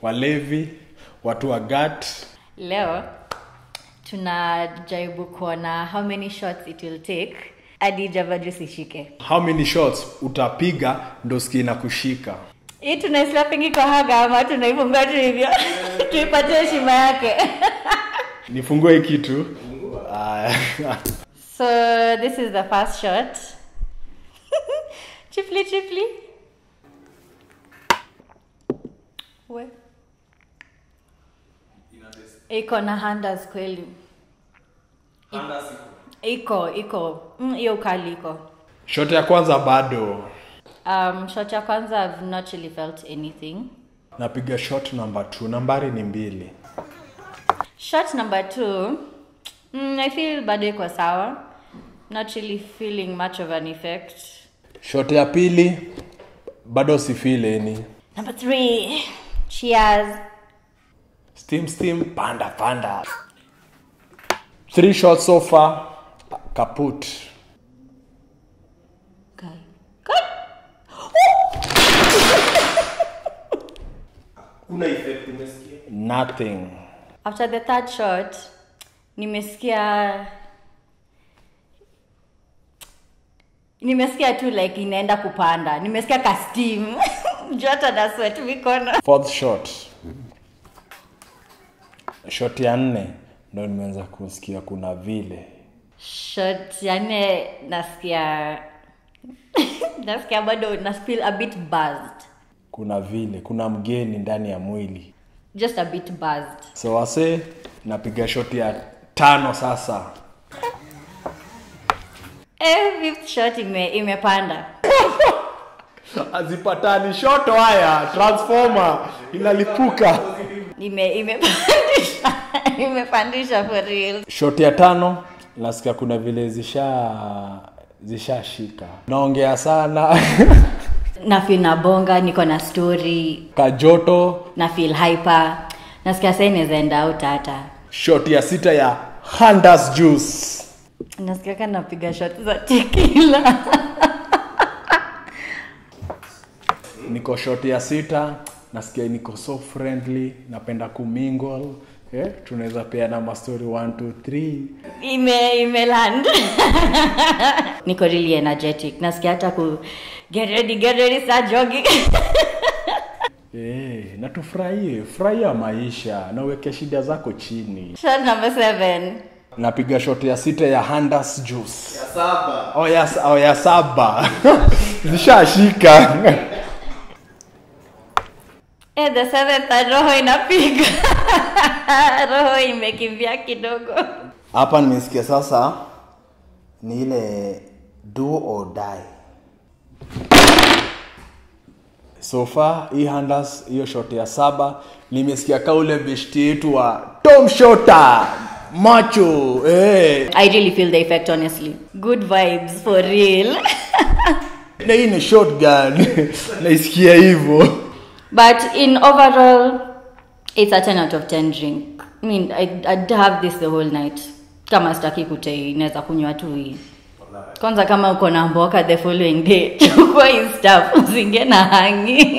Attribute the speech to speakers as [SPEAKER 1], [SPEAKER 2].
[SPEAKER 1] walevi, watu wa GAT.
[SPEAKER 2] Leo tunajaribu kuona how many shots it will take hadi Java Juice ishike.
[SPEAKER 1] How many shots utapiga ndo skina kushika?
[SPEAKER 2] Hii tunaislapingi kwa haga ama tunaifunga tu hivyo. Tuipate heshima yake.
[SPEAKER 1] Nifungue hii kitu.
[SPEAKER 2] So this is the first shot. Chipli. We. Iko na handas kweli.
[SPEAKER 3] Handas
[SPEAKER 2] iko. Hiyo kali iko.
[SPEAKER 1] Shot ya kwanza bado.
[SPEAKER 2] Shot ya kwanza I've not really felt anything.
[SPEAKER 1] Napiga shot number 2. Nambari ni 2.
[SPEAKER 2] Shot number 2. I feel bado iko sawa. Not really feeling much of an effect.
[SPEAKER 1] Shot ya pili bado si feel any.
[SPEAKER 2] Number 3. Cheers.
[SPEAKER 1] Steam panda. 3 shots so far. Kaput.
[SPEAKER 2] Okay.
[SPEAKER 3] Kuna effect umesikia?
[SPEAKER 1] Nothing.
[SPEAKER 2] After the third shot, nimesikia tu like inaenda kupanda. Nimesikia ka steam. Joto na sweat mikono.
[SPEAKER 1] Fourth shot. Shot ya 4 ndo nimeanza kusikia kuna vile.
[SPEAKER 2] Shot ya 4 nasikia bado na feel a bit buzzed.
[SPEAKER 1] Kuna vile, kuna mgeni ndani ya mwili.
[SPEAKER 2] Just a bit buzzed.
[SPEAKER 1] So wase napiga shot ya 5 sasa.
[SPEAKER 2] Fifth shot imepanda.
[SPEAKER 1] Azipatani shot haya, transformer inalipuka.
[SPEAKER 2] Imepandisha for real.
[SPEAKER 1] Shot ya 5 nasikia kuna vile zishashika. Naongea sana.
[SPEAKER 2] Na feel na bonga, niko na story.
[SPEAKER 1] Kajoto.
[SPEAKER 2] Na feel hyper. Nasikia sasa inaenda out hata.
[SPEAKER 1] Shot ya 6 ya Handas Juice.
[SPEAKER 2] Nasikia kana napiga shot za tequila.
[SPEAKER 1] Niko shot ya 6, nasikia niko so friendly, napenda kumingle. Tunaweza peana ma story 1 2 3.
[SPEAKER 2] Imeland. Niko really energetic. Nasikia hata ku get ready sa jogging.
[SPEAKER 1] Na furahia maisha na uweke shida zako chini.
[SPEAKER 2] Shot number 7.
[SPEAKER 1] Napiga shot ya 6 ya Handas Juice.
[SPEAKER 3] Ya 7.
[SPEAKER 1] Ya 7. Zishashika.
[SPEAKER 2] The 7th roho inapiga. Roho imekimbia kidogo.
[SPEAKER 3] Hapa nimesikia sasa ni ile do or die.
[SPEAKER 1] So far hii Handas hiyo shot ya 7 nimesikia kaule beshti yetu wa Tom Shota macho.
[SPEAKER 2] I really feel the effect honestly. Good vibes for real.
[SPEAKER 1] Na hii ni shotgun. Naisikia hivyo.
[SPEAKER 2] But in overall, it's a 10 out of 10 drink. I mean, I'd have this the whole night. Kama sitaki kutei, naweza kunywa tu hii. Kwanza kama uko na mboka the following day, chukua hii stuff, usinge na hangi.